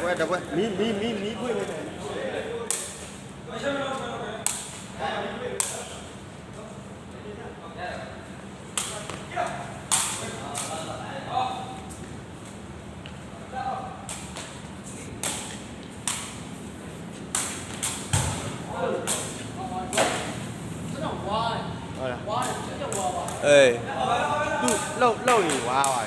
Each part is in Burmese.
Quay đập quay. Mí quay lên này. Ê, lâu thì quá rồi.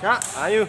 Chắc, như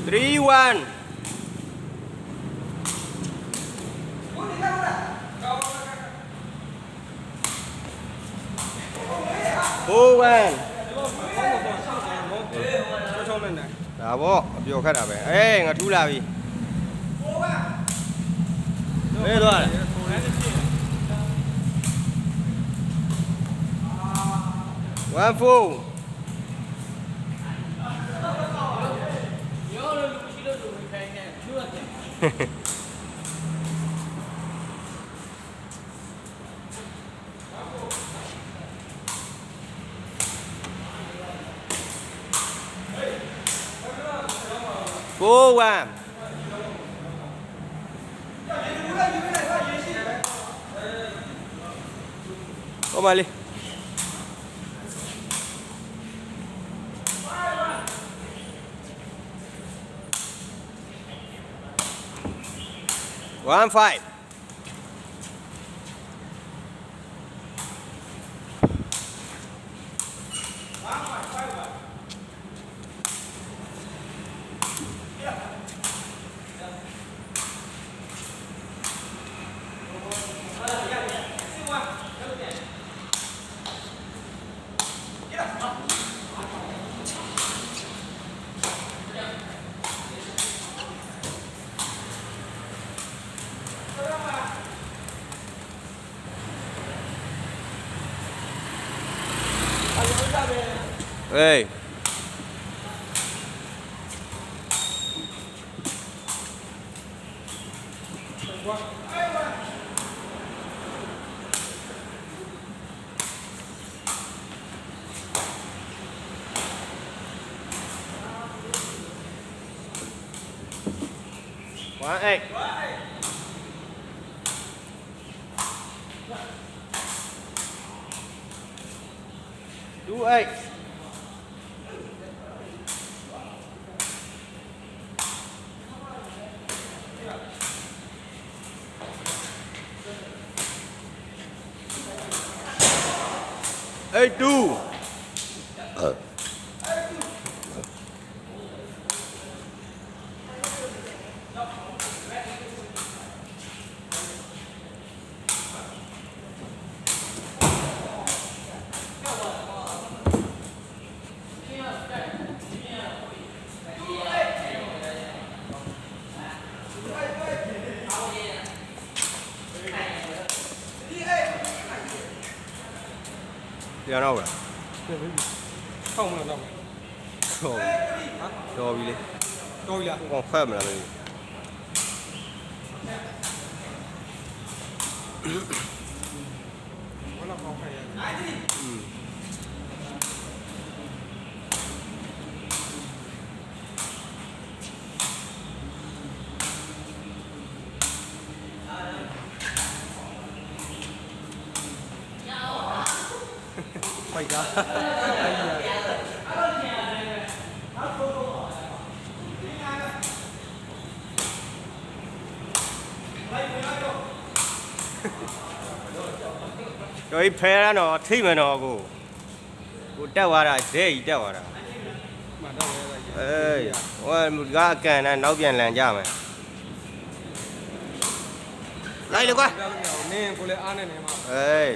three one. Four one. Đó bố, biểu khách à bé. Ê, ngà thu là gì? Đây rồi. One full. Four one. Có mà đi. One five. Ê. Quá ê. Two eight. Eight two. Giờ đâu rồi? Không là đâu. Rồi đi. Rồi là Còn phơm là mình. nó là không phải ပိုက်တာကျော်ကြီးဖဲရတော့ထိမနော်ကိုတက်သွားတာဒဲကြီးတက်သွားတာ မှန်တော့လေ အေးဟိုကအကန်နဲ့နောက်ပြန်လန်ကြမယ်လိုက်လေကွာ နင်းကိုလည်းအားနေနေမှာ အေး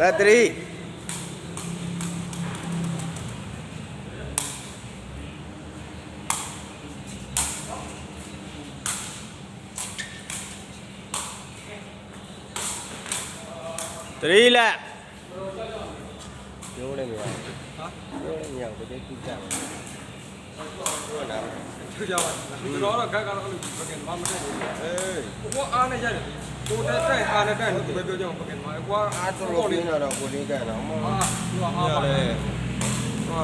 လက်33လက်ပြောနေမှာ ဟာ ပြောနေရကိုတည်းကကြတယ်ဟုတ်လား သူကြောက်ပါသူတော့ဂတ်ကတော့အဲ့လိုပကင်ဘာမတက်ဘူး အေး ကိုအားနေရတယ်ကိုတက်အားနဲ့တက်လို့ပဲပြောကြအောင်ပကင်မှာကို အားတော်လေးတော့ကိုလေးကန်တော့မ ဟာသူကအားပါ ရတယ်ဟာ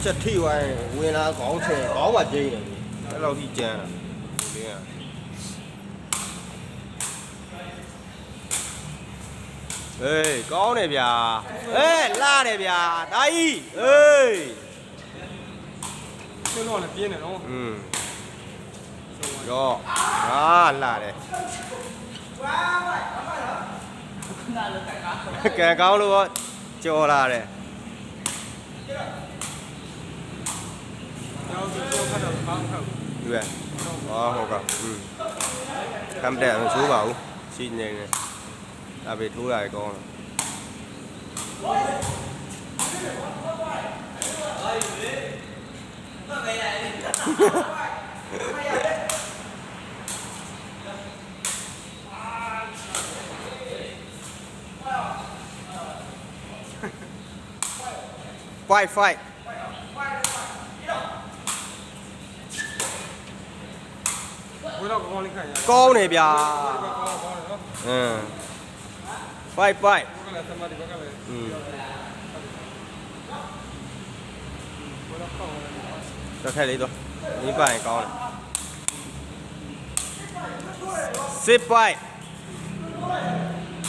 ချက်ထိဝိုင်းဝင်လာခေါင်းဆယ်ခေါင်းပါကျင်းနေပြီအဲ့လောက်ထိကြမ်းတာကိုလေးကအေးကောင်းတယ်ဗျာအေးလာတယ်ဗျာတာကြီးအေး သူတော့လည်းပြင်းနေတော့ ရောဟာလာတယ်ကဲကောင်းလို့ကြော်လာတယ် ကျောင်းသူခတ်တော့ဘာမှမဟုတ် ဒီပဲဟုတ်ကကမ်တဲ့ဆိုးပါဘူးစီနေနေဒါပဲထိုးရတယ်ကောင်းတယ်5 ဘယ်တော့ကောင်းလေးခိုင်ရ ကောင်းတယ်ဗျာ ကောင်းတယ်နော် 5 ဘက်ကလည်းသမတိဘက်ကလည်းဘယ်တော့ကောင်းလဲ တော့ထက်လေးတော့ဒီပိုင်ကောင်းတယ်စစ်ပိုင်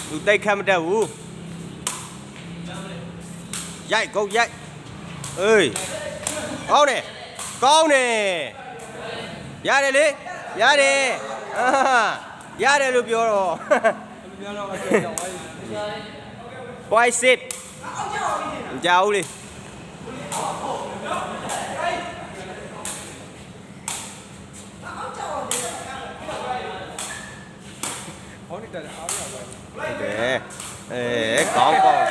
သူတိတ်ခတ်မတတ်ဘူးရိုက်ကုန်ရိုက်အေးကောင်းတယ်ကောင်းတယ်ရတယ်လေရတယ်ရတယ်လို့ပြောတော့ လူများတော့အကျဉ်းကြောင်ပါလိမ့် point sit မကြောက်ဘူးလေ ဟောနေတာအားရပါဘူး ဟုတ်တယ်အေးကောင်းကောင်း ရ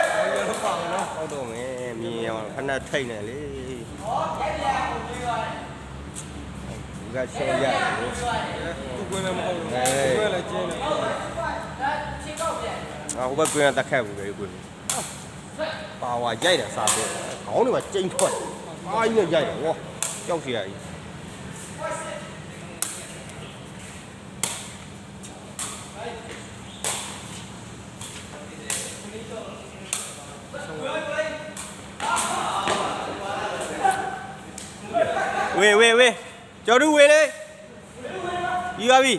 တော့ပါနော် ဟုတ်တော့မယ်မြင်အောင်ခဏထိတ်နေလေဒီကရှင်းရတယ်လေ သူကွင်းလည်းမဟုတ်ဘူးကွင်းလည်းကျင်းတယ် ဟိုဘက်ကွင်းကတက်ခတ်ဘူးလေကွင်းပါဝါရိုက်တာစားတယ်ခေါင်းတွေမှာကျိန်းထွက်အားကြီးနဲ့ရိုက်တယ်ဝါကြောက်စရာကြီးဝေကျော်တူဝေလေပြီးပါပြီ